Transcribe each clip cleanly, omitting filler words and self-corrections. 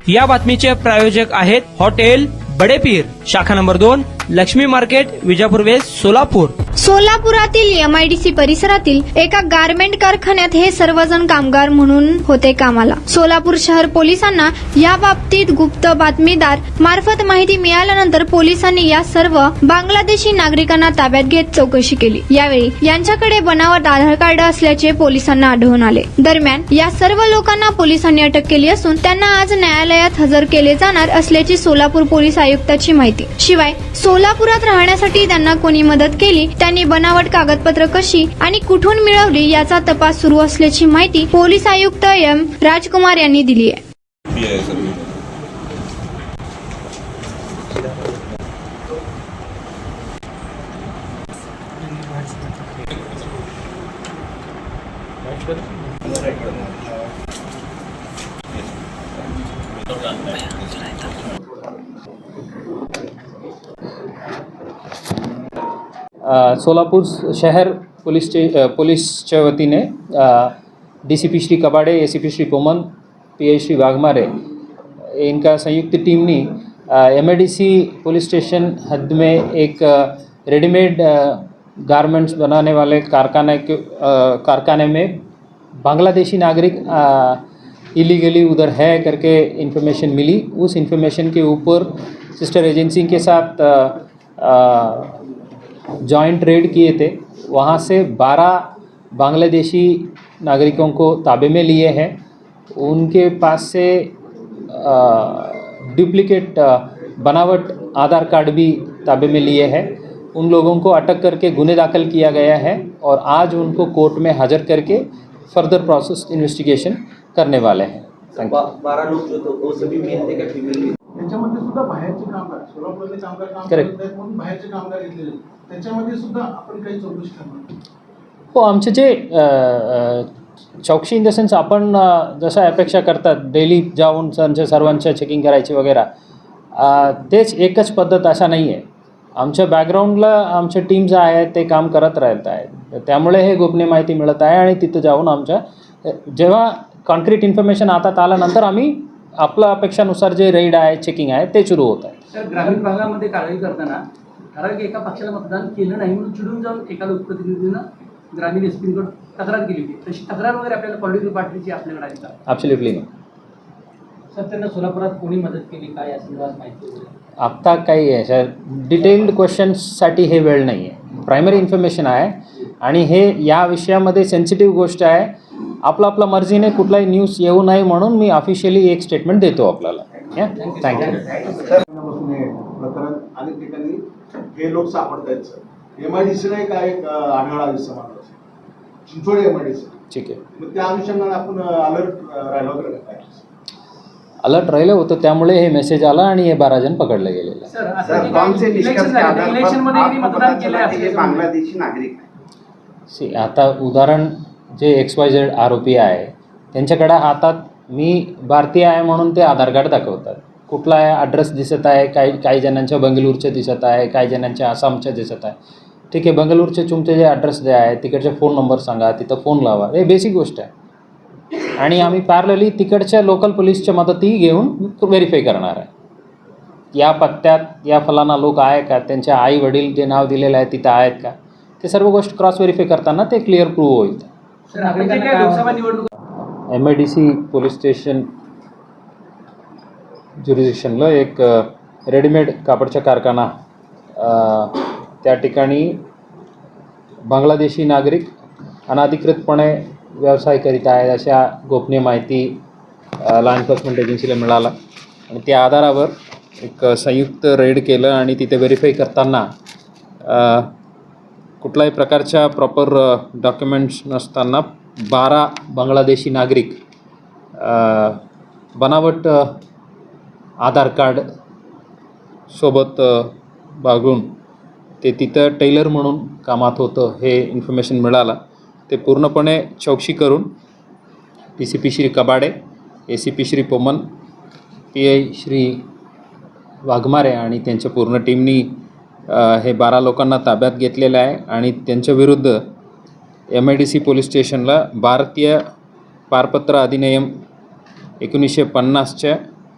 या बातमीचे प्रायोजक आहेत हॉटेल बडेपीर, शाखा number 2, Laxmi market, Vijapur west, Solapur. सोलापुरातील MIDC परिसरातील एका गारमेंट कारखान्यात हे सर्वजण कामगार म्हणून होते कामाला. सोलापूर शहर पोलिसांना या बाबतीत गुप्त बातमीदार मार्फत माहिती मिळाल्यानंतर पोलिसांनी या सर्व बांगलादेशी नागरिकांना ताब्यात घेत चौकशी केली. यावेळी यांच्याकडे बनावट आधार कार्ड असल्याचे पोलिसांना आढळून आले. दरम्यान या सर्व लोकांना पोलिसांनी अटक केली असून त्यांना आज न्यायालयात हजर केले जाणार असल्याची सोलापूर पोलीस आयुक्ताची माहिती. शिवाय सोलापुरात राहण्यासाठी त्यांना कोणी मदत केली, त्यांनी बनावट कागदपत्र कशी आणि कुठून मिळवली याचा तपास सुरू असल्याची माहिती पोलीस आयुक्त M. राजकुमार यांनी दिली आहे. सोलापूर शहर पुलिसच्या वतीने DCP श्री कबाड़े, ACP श्री पोमन, PI श्री वाघमारे इनका संयुक्त टीम ने MIDC पुलिस स्टेशन हद में एक रेडीमेड गारमेंट्स बनाने वाले कारखाने में बांग्लादेशी नागरिक इलीगली उधर है करके इन्फॉर्मेशन मिली. उस इन्फॉर्मेशन के ऊपर सिस्टर एजेंसी के साथ जॉइंट रेड किए थे. वहाँ से 12 बांग्लादेशी नागरिकों को ताबे में लिए हैं. उनके पास से डुप्लीकेट बनावट आधार कार्ड भी ताबे में लिए हैं. उन लोगों को अटक करके गुने दाखिल किया गया है और आज उनको कोर्ट में हाजिर करके फर्दर प्रोसेस इन्वेस्टिगेशन करने वाले हैं. 12 लोग जो तो वो सभी मेल थे का फीमेल भी त्याच्यामध्ये सुद्धा बाहेरचे कामगार सोलापूरचे कामगार काम Correct. करतात म्हणून बाहेरचे कामगार घेतलेले त्याच्यामध्ये सुद्धा आपण काही चौकशी करणार. हो, आमचे जे चौकशी इन द सेन्स आपण जसं अपेक्षा करतात डेली जाऊन त्यांच्या सर्वांच्या चेकिंग करायची वगैरे, तेच एकच पद्धत अशा नाही आहे. आमच्या बॅकग्राऊंडला आमच्या टीम्स आहेत ते काम करत राहत आहेत. त्यामुळे हे गोपनीय माहिती मिळत आहे आणि तिथं जाऊन आमच्या जेव्हा कॉन्क्रीट इन्फॉर्मेशन हातात आल्यानंतर आम्ही आपल्या अपेक्षानुसार जे रेड आहे, चेकिंग आहे ते सुरू होत आहे. तर ग्रामीण भागामध्ये कारवाई करताना ठराविक एका पक्षाला मतदान केलं नाही म्हणून चिडून जाऊन एका लोकप्रतिनिधीनं ग्रामीण एसपींकडे तक्रार केली होती. तशी तक्रार वगैरे आपल्याला पॉलिटिकल पार्टीची आपल्याकडे आहे का? ॲब्सोल्युटली नाही. सर, त्यांना सोलापुरात कोणी मदत केली काय या संदर्भात माहिती? आत्ता काही आहे सर, डिटेल्ड क्वेश्चन्ससाठी हे वेळ नाही आहे. प्रायमरी इन्फॉर्मेशन आहे आणि हे या विषयामध्ये सेन्सिटिव्ह गोष्ट आहे. आपला मर्जीने कुठलाही न्यूज येऊ नये म्हणून मी ऑफिशियली एक स्टेटमेंट देतो आपल्याला. थँक्यू. प्रकरण अनेक ठिकाणी हे लोक सापडत आहेत सर. MIDC एक आढळला समाज चिंचोळी MIDC. ठीक आहे. मग त्या अनुषंगाने आपण अलर्ट राहिलो वगैरे काय अलर्ट राहिलं होतं त्यामुळे हे मेसेज आला आणि हे 12 जण पकडले गेलेले. सर कौन से निष्कर्ष के आधार पर इलेक्शनमध्ये मतदान केलं ये बांग्लादेशी नागरिक है? आता उदाहरण जे XYZ आरोपी आहे त्यांच्याकडे हातात मी भारतीय आहे म्हणून ते आधार कार्ड दाखवतात. कुठला ॲड्रेस दिसत आहे, काही जणांच्या बंगळूरचे दिसत आहे, काही जणांच्या आसामचे दिसत आहे. ठीक आहे, बंगळूरचे तुमचे जे ॲड्रेस जे आहे तिकडचे फोन नंबर सांगा, तिथं फोन लावा, हे बेसिक गोष्ट आहे. आणि आम्ही पॅरलली तिकडच्या लोकल पोलीसच्या मदतही घेऊन व्हेरीफाय करणार आहे. या पत्त्यात या फलाना लोक आहे का, त्यांच्या आई वडील जे नाव दिलेलं आहे तिथं आहेत का, ते सर्व गोष्ट क्रॉस व्हेरीफाय करताना ते क्लिअर प्रूव्ह होईल. लोकसभा निवडणूक MIDC पोलीस स्टेशन ज्युरिडिक्शनला एक रेडीमेड कापडचा कारखाना, त्या ठिकाणी बांगलादेशी नागरिक अनधिकृतपणे व्यवसाय करीत आहेत अशा गोपनीय माहिती लॉ एन्फोर्समेंट एजन्सीला मिळाला आणि त्या आधारावर एक संयुक्त रेड केलं आणि तिथे व्हेरीफाय करताना कुठल्याही प्रकारच्या प्रॉपर डॉक्युमेंट्स नसताना 12 बांगलादेशी नागरिक बनावट आधार कार्ड सोबत बाळगून ते तिथं टेलर म्हणून कामात होतं हे इन्फॉर्मेशन मिळालं. ते पूर्णपणे चौकशी करून DCP श्री कबाड़े, ACP श्री पोमन, PI श्री वाघमारे आणि त्यांच्या पूर्ण टीमनी हे 12 लोकांना ताब्यात घेतलेलं आहे आणि त्यांच्या विरुद्ध MIDC पोलीस स्टेशनला भारतीय पारपत्र अधिनियम 1950च्या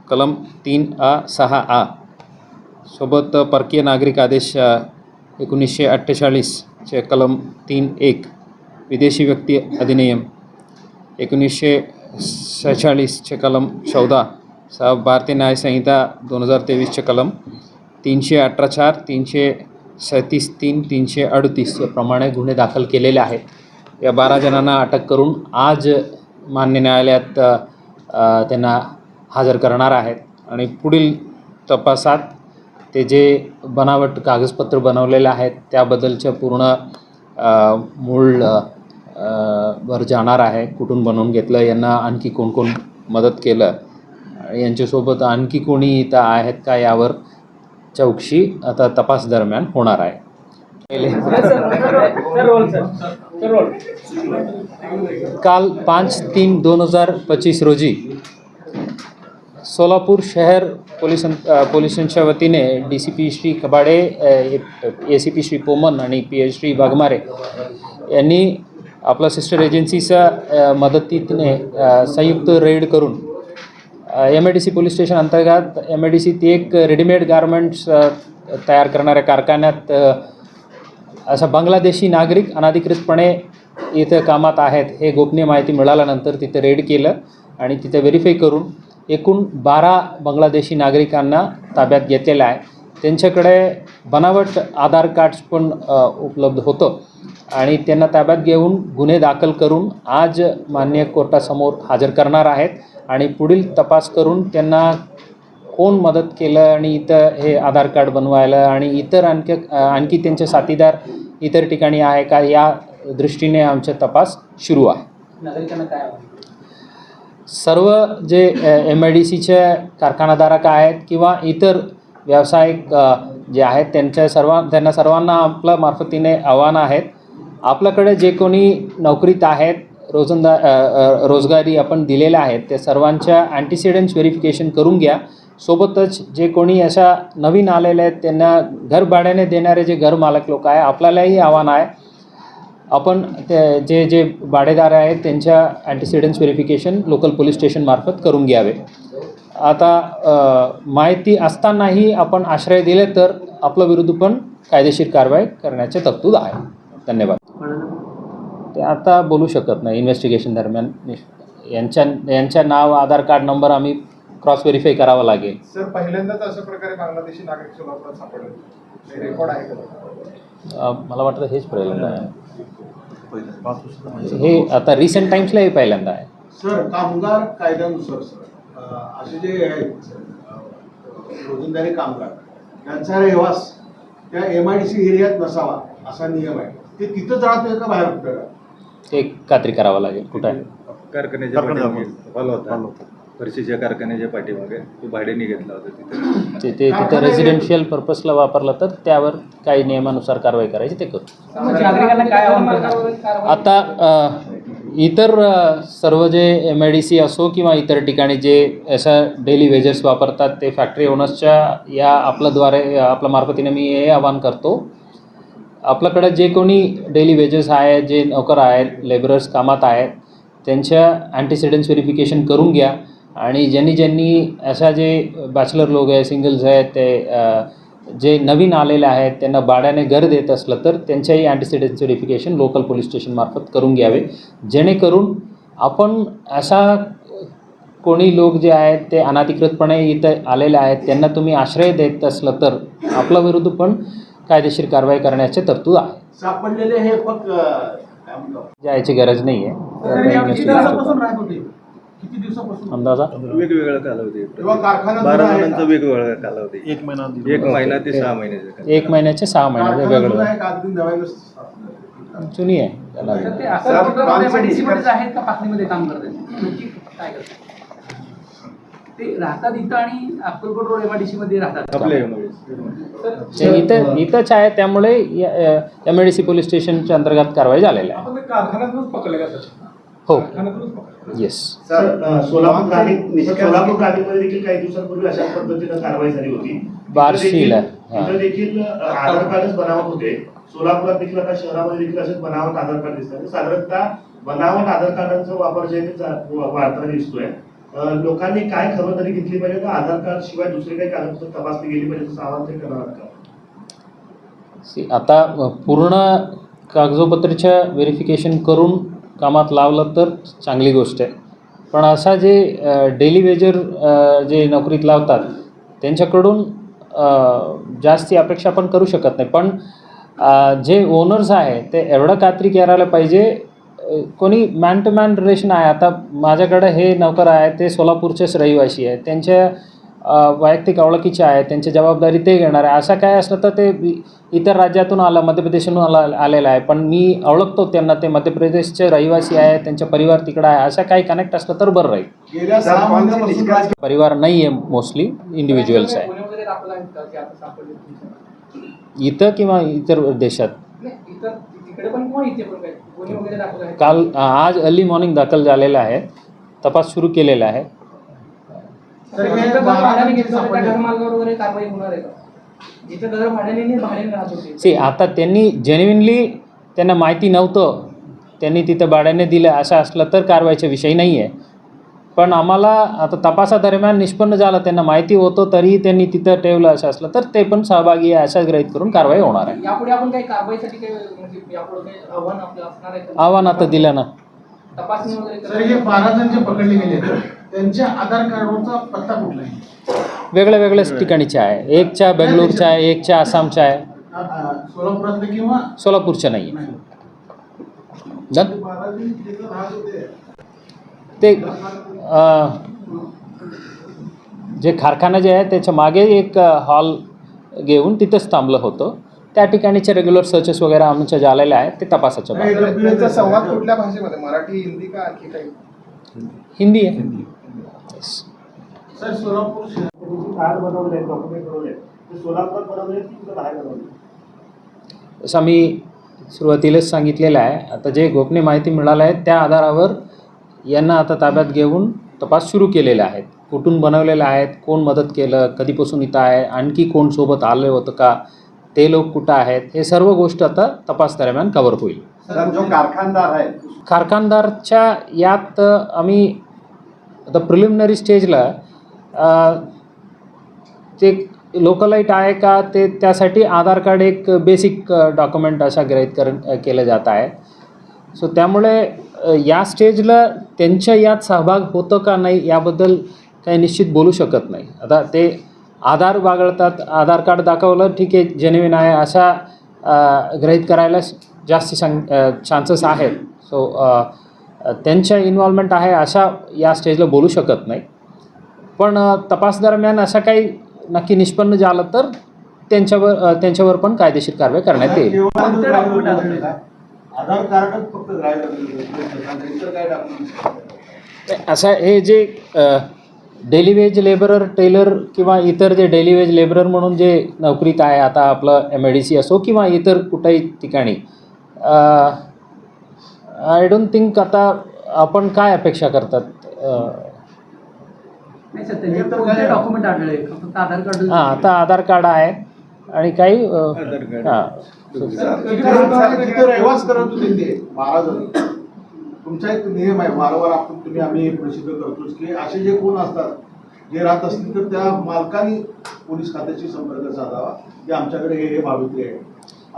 कलम 3A 6A सोबत परकीय नागरिक आदेश 1948चे कलम 3(1), विदेशी व्यक्ती अधिनियम 1946चे कलम 14, भारतीय न्याय संहिता 2023चे कलम 318(4), 337(3), 338 याप्रमाणे गुन्हे दाखल केलेले आहेत. या 12 जणांना अटक करून आज मान्य न्यायालयात त्यांना हजर करणार आहेत आणि पुढील तपासात ते जे बनावट कागदपत्र बनवलेले आहेत त्याबद्दलच्या पूर्ण मूळ वर जाणार आहे. कुठून बनवून घेतलं, यांना आणखी कोण कोण मदत केलं, यांच्यासोबत आणखी कोणी इथं आहेत का यावर चौकशी आता तपास दरम्यान होणार आहे. काल 5/3/2025 रोजी सोलापूर शहर पोलिसांच्या वतीने DCP श्री कबाडे, ACP श्री पोमन आणि PA श्री वाघमारे यांनी आपल्या सिस्टर एजन्सीच्या मदतीने संयुक्त रेड करून MIDC पोलीस स्टेशन अंतर्गत MIDC एक रेडीमेड गारमेंट्स तयार करणाऱ्या कारखान्यात असा बांगलादेशी नागरिक अनधिकृतपणे इथं कामात आहेत हे गोपनीय माहिती मिळाल्यानंतर तिथे रेड केलं आणि तिथे व्हेरीफाय करून एकूण 12 बांगलादेशी नागरिकांना ताब्यात घेतलेलं आहे. त्यांच्याकडे बनावट आधार कार्ड्स पण उपलब्ध होतं आणि त्यांना ताब्यात घेऊन गुन्हे दाखल करून आज मान्य कोर्टासमोर हजर करणार आहेत आणि पुढील तपास करून त्यांना कोण मदत केलं आणि इथं हे आधार कार्ड बनवायला आणि इतर आणखी त्यांचे साथीदार इतर ठिकाणी आहे का या दृष्टीने आमचा तपास सुरू आहे. नागरिकांना काय आव्हान? सर्व जे MIDCचे कारखानाधारक आहेत किंवा इतर व्यावसायिक जे आहेत त्यांना सर्वांना आपल्या मार्फतीने आव्हान आहेत. आपल्याकडे जे कोणी नोकरीत आहेत, रोजगारी आपण दिलेल्या आहेत त्या सर्वांच्या अँटीसिडेंट्स व्हेरिफिकेशन करून घ्या. सोबतच जे कोणी अशा नवीन आलेले आहेत त्यांना घर भाड्याने देणारे जे घर मालक लोक आहे आपल्यालाही आव्हान आहे, आपण ते जे भाडेदार आहेत त्यांच्या अँटीसिडेंट्स व्हेरिफिकेशन लोकल पोलीस स्टेशनमार्फत करून घ्यावे. आता माहिती असतानाही आपण आश्रय दिले तर आपल्या विरुद्ध पण कायदेशीर कारवाई करण्याचे तरतूद आहे. धन्यवाद. ते आता बोलू शकत नाही. इन्व्हेस्टिगेशन दरम्यान यांच्या नाव, आधार कार्ड नंबर आम्ही क्रॉस व्हेरीफाय करावं लागेल. सर, पहिल्यांदाच अशा प्रकारे बांगलादेशी नागरिक सोलापुरात सापडले, रेकॉर्ड आहे का? मला वाटतं हेच पहिल्यांदा आहे. हे आता रिसेंट टाइम्सला हे पहिल्यांदा आहे. सर, कामगार कायद्यानुसार सर असे जे आहेत रोजंदारी कामगार त्यांचा रहिवास त्या MIDC एरियात नसावा असा नियम आहे. ते तिथंच राहतोय का बाहेर कुठं? ते खात्री करावं लागेल. कुठं आहे? कारखान्याच्या पाठीमागे हॉल होता, फरशीच्या कारखान्याच्या पाठीमागे तो भाड्याने घेतला होता. तिथं रेसिडेन्शियल पर्पजला वापरलं तर त्यावर काही नियमानुसार कारवाई करायची ते करू. नागरिकांना काय आव्हान करणार? आता इतर सर्व जे MIDC असो किंवा इतर ठिकाणी जे असं डेली वेजेस वापरतात ते फॅक्टरी ओनर्सच्या या आपल्या मार्फतीने मी हे आवाहन करतो. आपल्याकडे जे कोणी डेली वेजेस आहे, जे नोकर आहेत, लेबरर्स कामात आहेत त्यांच्या अँटीसिडेंट्स व्हेरिफिकेशन करून घ्या आणि ज्यांनी अशा जे बॅचलर लोक आहे, सिंगल्स आहेत, ते जे नवीन आलेले आहेत त्यांना भाड्याने घर देत असलं तर त्यांच्याही अँटीसिडेंट्स व्हेरिफिकेशन लोकल पोलीस स्टेशनमार्फत करून घ्यावे. जेणेकरून आपण असा कोणी लोक जे आहेत ते अनधिकृतपणे इथं आलेले आहेत त्यांना तुम्ही आश्रय देत असलं तर आपल्या विरुद्ध पण कायदेशीर कारवाई करण्याचे तरतूद आहे. सापडलेले हे फक्त जायची गरज नाही आहे. किती दिवसापासून अंदाजा वेगवेगळा कालावधी, तेव्हा कारखाना 12 जणांचा वेगवेगळा कालावधी, 1 महिना ते 6 महिन्याचा. 1 महिन्याचे 6 महिन्याचे वेगळं अगदी नव्यानं जुनी आहे त्याला. ते असं MIDC मध्येच आहेत का पाकणीमध्ये काम करतात? नक्की काय करतात ते? राहतात इथं आणि अक्कलकोट रोड MIDC मध्ये राहतात. ते इथंच आहे त्यामुळे MIDC पोलीस स्टेशनच्या अंतर्गत कारवाई झालेली आहे. कारखान्यातूनच पकडले का सर? हो, येस. सोलापूर मध्ये देखील काही दिवसांपूर्वी अशा पद्धतीनं कारवाई झाली होती. बार्शीला तिथं देखील आधार कार्डच बनावट होते. सोलापुरात देखील आता शहरामध्ये देखील असेच बनावट आधार कार्ड दिसतात. साधारणतः बनावट आधार कार्डांचा वापर जे वाढताना दिसतोय लोकांनी काय खबरदारी घेतली पाहिजे का आधार कार्ड शिवाय दुसरी काही कागदपत्र तपासणी गेली पाहिजे तसं आवाहन ते करणार का? आता पूर्ण कागदोपत्रीच्या व्हेरिफिकेशन करून कामात लावलं तर चांगली गोष्ट आहे, पण असा जे डेली वेजर जे नोकरीत लावतात त्यांच्याकडून जास्ती अपेक्षा आपण करू शकत नाही. पण जे ओनर्स आहे ते एवढं खात्री करायला पाहिजे, कोणी मॅन टू मॅन रिलेशन आहे. आता माझ्याकडे हे नोकर आहे ते सोलापूरचेच रहिवासी आहे, त्यांच्या वैयक्तिक ओळखीचे आहे, त्यांची जबाबदारी ते घेणार आहे. असं काय असलं तर ते इतर राज्यातून मध्य प्रदेशातून आलेलं आहे, पण मी ओळखतो त्यांना, ते मध्य प्रदेशचे रहिवासी आहे, त्यांचा परिवार तिकडं आहे, असं काही कनेक्ट असलं तर बरं राहील. गेल्या 6 महिन्यापासून परिवार नाही आहे, मोस्टली इंडिव्हिज्युअल्स आहे, कोणी वगैरे दाखवला आहे का की आता सापडले तुमच्या? इथं किंवा इतर देशात. नाही, इतर तिकडे पण किंवा इथे पण काय कोणी वगैरे दाखवलं आहे? काल आज अर्ली मॉर्निंग दाखल झालेला आहे, तपास सुरू केलेला आहे. तर जिथं घर भाड्याने घेतलं होतं त्या घरमालकावर वगैरे कारवाई होणार आहे का? जिथं घर भाड्याने राहत होते आता त्यांनी जेन्युइनली त्यांना माहिती नव्हतं, त्यांनी तिथं भाड्याने दिलं असं असलं तर कारवाईचा विषय नाही आहे. पण आम्हाला आता तपासादरम्यान निष्पन्न झालं त्यांना माहिती होतं तरीही त्यांनी तिथं ठेवलं असं असलं तर ते पण सहभागी आहे असं गृहीत करून कारवाई होणार आहे. यापुढे आपण काही कारवाईसाठी काही म्हणजे यापुढे काही आव्हान आपलं असणार आहे का? आव्हान आता दिलं ना. तपासणी वगैरे सर, हे 12 जण जे पकडले गेले त्यांच्या आधार कार्डवरचा पत्ता कुठला आहे? वेगळ्या वेगळ्याच ठिकाणीचे आहे, एकच्या बेंगळूरच्या आहे, एकच्या आसामच्या आहे, सोलापुरातले किंवा सोलापूरच्या नाही आहे. 12 जण तिथं राहत होते ते जे कारखाना जे आहे त्याच्या मागे एक हॉल घेऊन तिथंच थांबलं होतं, त्या ठिकाणीचे रेग्युलर सर्चेस वगैरे आमच्या झालेले आहेत, ते तपासाच्या भागात. LPA संवाद कुठल्या भाषेमध्ये, मराठी, हिंदी का आणखी काही? हिंदी आहे. सर, सोलापूर कार्ड बनवले डॉक्युमेंट बनवले ते सोलापुरात बनवले की कुठं बाहेर बनवले? असं मी सुरुवातीलाच सांगितलेलं आहे. आता जे गोपनीय माहिती मिळालं आहे त्या आधारावर यांना आता ताब्यात घेऊन तपास सुरू केलेले आहेत. कुठून बनवलेले आहेत, कोण मदत केलं, कधीपासून इथं आहे, आणखी कोण सोबत आलं होतं का, ते लोक कुठं आहेत, हे सर्व गोष्ट आता तपास दरम्यान कव्हर होईल. सर, जो कारखानदार आहे कारखानदारच्या यात आम्ही आता प्रिलिमिनरी स्टेजला ते लोकलाईट आहे का ते त्यासाठी आधार कार्ड एक बेसिक डॉक्युमेंट असा गृहीत केलं जात आहे. सो त्यामुळे या स्टेजला त्यांच्या यात सहभाग होतं का नाही याबद्दल काही निश्चित बोलू शकत नाही. आता ते आधार बाळगतात, आधार कार्ड दाखवलं ठीक आहे जेन्युइन आहे असा गृहीत करायला जास्ती चान्सेस आहेत. सो त्यांच्या इन्व्हॉल्वमेंट आहे असा या स्टेजला बोलू शकत नाही. पण तपास दरम्यान असं काही नक्की निष्पन्न झालं तर त्यांच्यावर पण कायदेशीर कारवाई करण्यात येईल. आधार कार्डच फक्त इतर काय डॉक्युमेंट्स? असं हे जे डेली वेज लेबरर, टेलर किंवा इतर जे डेली वेज लेबरर म्हणून जे नोकरीत आहे, आता आपलं MIDC असो किंवा इतर कुठल्याही ठिकाणी, आय डोंट थिंक आता आपण काय अपेक्षा करतात. नाही सर, त्यांचे कोणते डॉक्युमेंट आढळले? फक्त आधार कार्ड? हां, आता आधार कार्ड आहे आणि काही हां. जिथे रहिवास करत होते ते 12 जण, तुमचा एक नियम आहे वारंवार आम्ही प्रसिद्ध करतोच की असे जे कोण असतात जे राहत असतील तर त्या मालकाने पोलीस खात्याशी संपर्क साधावा की आमच्याकडे हे भावित्र्य आहे.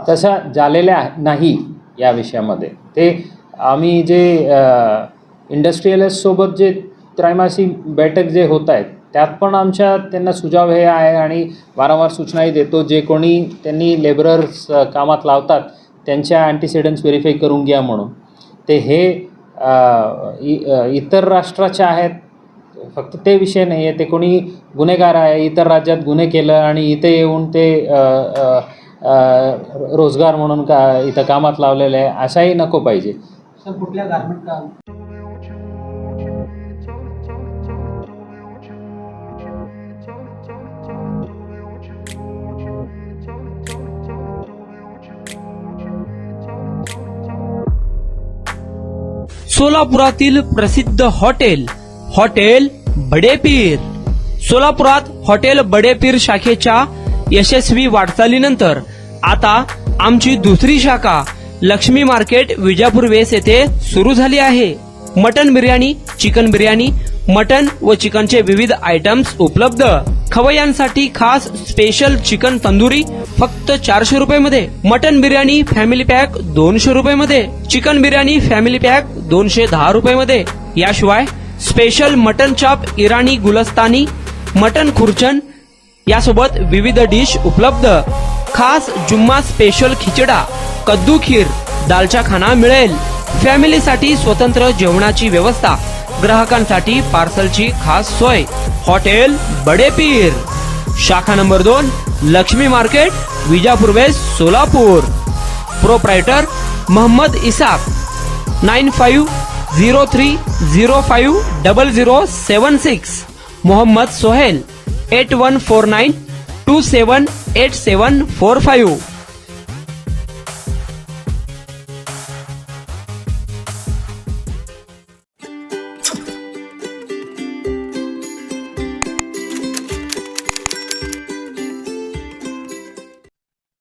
तशा झालेल्या नाही या विषयामध्ये. ते आम्ही जे इंडस्ट्रियलिस्टसोबत जे त्रैमासिक बैठक जे होत आहेत त्यात पण आमच्या त्यांना सुझाव हे आहे आणि वारंवार सूचनाही देतो, जे कोणी त्यांनी लेबरर्स कामात लावतात त्यांच्या अँटीसिडन्स व्हेरीफाय करून घ्या म्हणून. ते हे इतर राष्ट्राचे आहेत, फक्त ते विषय नाही आहे. ते कोणी गुन्हेगार आहे, इतर राज्यात गुन्हे केलं आणि इथे येऊन ते रोजगार म्हणून इथं कामात लावलेलं आहे असाही नको पाहिजे. सर, कुठल्या गारमेंट का? सोलापुरातील प्रसिद्ध हॉटेल बडेपीर. सोलापुरात हॉटेल बडेपीर शाखेच्या यशस्वी वाटचालीनंतर आता आमची दुसरी शाखा लक्ष्मी मार्केट विजापूर वेस येथे सुरू झाली आहे. Mutton biryani, chicken biryani, mutton व चिकनचे विविध आयटम्स उपलब्ध. खवय्यांसाठी खास स्पेशल चिकन तंदुरी फक्त 400 रुपये मध्ये. मटन बिर्याणी फॅमिली पॅक 200 रुपये मध्ये. चिकन बिर्याणी फॅमिली पॅक 210 रुपये मध्ये. याशिवाय स्पेशल मटन चाप, इराणी गुलस्तानी, मटन खुर्चन यासोबत विविध डिश उपलब्ध. खास जुम्मा स्पेशल खिचडा, कद्दू खीर, दालचा खाना मिळेल. फॅमिलीसाठी स्वतंत्र जेवणाची व्यवस्था. ग्राहकांसाठी पार्सलची खास सोय. हॉटेल बडे पीर, शाखा number 2, Laxmi market, Vijapur west, Solapur. Proprietor Mohammad Isaq. 9503050076. Mohammad Sohel. 8149278745.